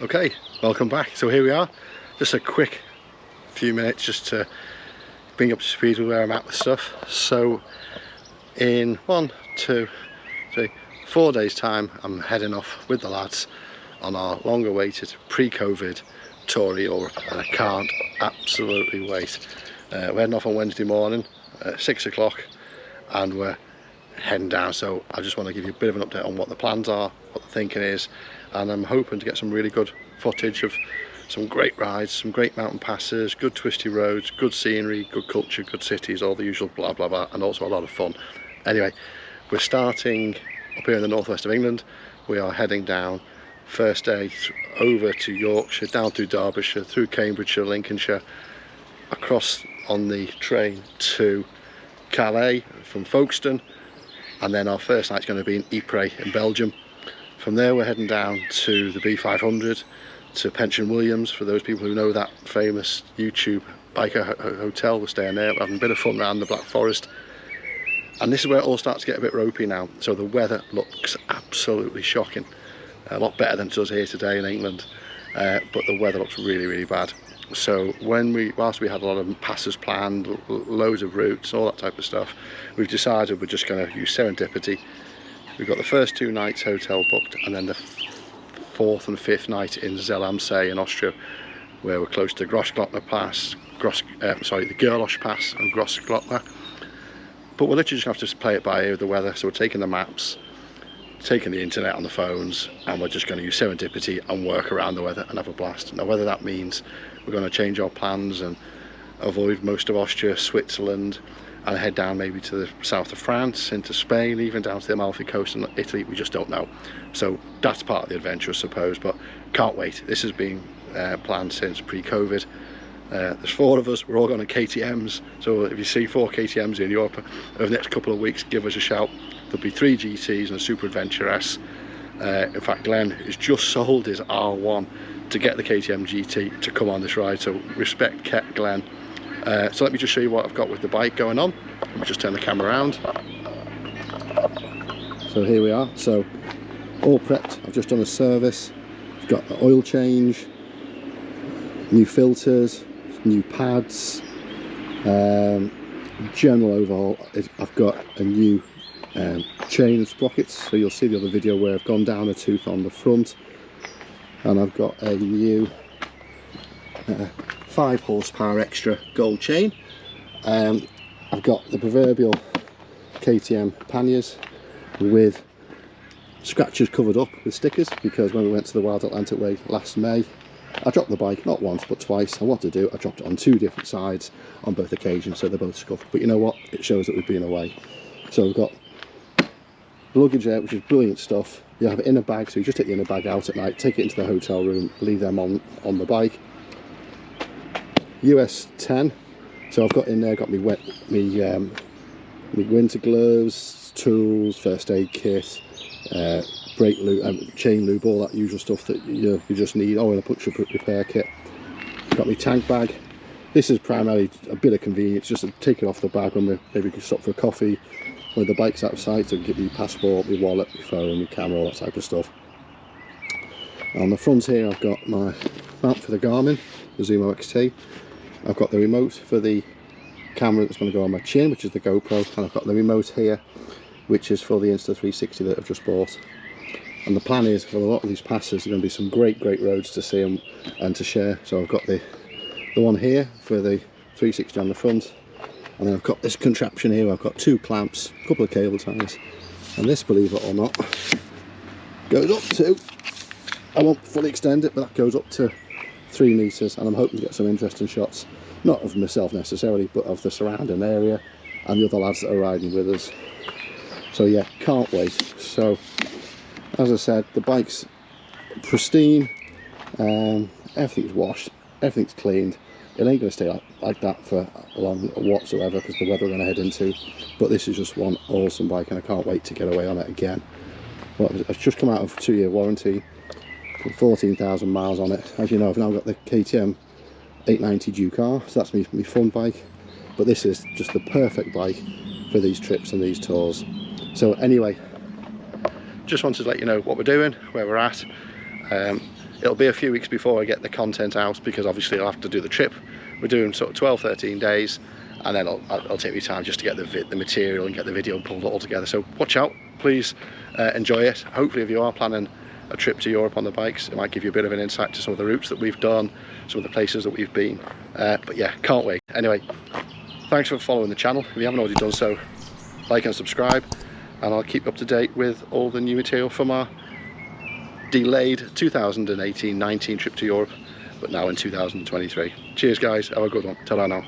Okay, welcome back. So here we are, just a quick few minutes just to bring up to speed with where I'm at with stuff. So in 1, 2, 3, 4 days time I'm heading off with the lads on our long awaited pre-COVID tour of Europe, and I can't absolutely wait. We're heading off on Wednesday morning at 6 o'clock and we're heading down, so I just want to give you a bit of an update on what the plans are, what the thinking is, and I'm hoping to get some really good footage of some great rides, some great mountain passes, good twisty roads, good scenery, good culture, good cities, all the usual blah blah blah, and also a lot of fun. Anyway, we're starting up here in the northwest of England. We are heading down first day over to Yorkshire, down through Derbyshire, through Cambridgeshire, Lincolnshire, across on the train to Calais from Folkestone, and then our first night's going to be in Ypres in Belgium. From there we're heading down to the B500 to Pension Williams, for those people who know that famous YouTube biker hotel. We're staying there, we're having a bit of fun around the Black Forest, and this is where it all starts to get a bit ropey now. So the weather looks absolutely shocking, a lot better than it does here today in England, but the weather looks really bad. So whilst we had a lot of passes planned, loads of routes, all that type of stuff, we've decided we're just going to use serendipity. We've got the first 2 nights hotel booked, and then the 4th and 5th night in Zell am See in Austria, where we're close to Grossglockner Pass, the Gerlosch Pass and Grossglockner. But we're literally just going to have to play it by ear with the weather. So we're taking the maps, taking the internet on the phones, and we're just going to use serendipity and work around the weather and have a blast. Now, whether that means we're going to change our plans and avoid most of Austria, Switzerland, and head down maybe to the south of France, into Spain, even down to the Amalfi Coast and Italy, we just don't know. So that's part of the adventure, I suppose, but can't wait. This has been planned since pre-COVID. There's 4 of us, we're all going on KTMs, so if you see 4 KTMs in Europe over the next couple of weeks, give us a shout. There'll be 3 GTs and a Super Adventure S. In fact, Glenn has just sold his R1 to get the KTM GT to come on this ride, so respect Glenn. So let me just show you what I've got with the bike going on. Let me just turn the camera around. So here we are, so all prepped. I've just done a service. I've got the oil change, new filters, new pads, general overhaul. I've got a new chain and sprockets, so you'll see the other video where I've gone down a tooth on the front, and I've got a new 5 horsepower extra gold chain. I've got the proverbial KTM panniers with scratches covered up with stickers, because when we went to the Wild Atlantic Way last May, I dropped the bike not once but twice. And what to do, I dropped it on 2 different sides on both occasions, so they're both scuffed. But you know what, it shows that we've been away. So we've got luggage there, which is brilliant stuff. You have it in a bag, so you just take the inner bag out at night, take it into the hotel room, leave them on the bike. US 10, so I've got in there, got me winter gloves, tools, first aid kit, brake lube, chain lube, all that usual stuff that you just need. Oh, and a puncture repair kit. Got my tank bag. This is primarily a bit of convenience, just to take it off the bag when we maybe can stop for a coffee, when the bike's out of sight, so give me your passport, my wallet, my phone, my camera, all that type of stuff. On the front here I've got my mount for the Garmin, the Zumo XT. I've got the remote for the camera that's going to go on my chin, which is the GoPro, and I've got the remote here, which is for the Insta360 that I've just bought. And the plan is, for a lot of these passes, there are going to be some great roads to see and to share. So I've got the one here for the 360 on the front, and then I've got this contraption here. I've got 2 clamps, a couple of cable ties, and this, believe it or not, goes up to, I won't fully extend it, but that goes up to 3 meters, and I'm hoping to get some interesting shots, not of myself necessarily, but of the surrounding area and the other lads that are riding with us. So yeah, can't wait. So as I said, the bike's pristine, everything's washed, everything's cleaned. It ain't going to stay like that for long whatsoever, because the weather we're going to head into, but this is just one awesome bike, and I can't wait to get away on it again. Well, I've just come out of a 2-year warranty, 14,000 miles on it. As you know, I've now got the KTM 890 Duke R, so that's my fun bike, but this is just the perfect bike for these trips and these tours. So anyway, just wanted to let you know what we're doing, where we're at. It'll be a few weeks before I get the content out, because obviously I'll have to do the trip. We're doing sort of 12-13 days, and then I'll take me time just to get the material and get the video pulled all together. So watch out, please enjoy it. Hopefully if you are planning a trip to Europe on the bikes, it might give you a bit of an insight to some of the routes that we've done, some of the places that we've been. But yeah, can't wait. Anyway, thanks for following the channel. If you haven't already done so, like and subscribe, and I'll keep up to date with all the new material from our delayed 2018-19 trip to Europe, but now in 2023. Cheers guys, have a good one. Ta-ra now.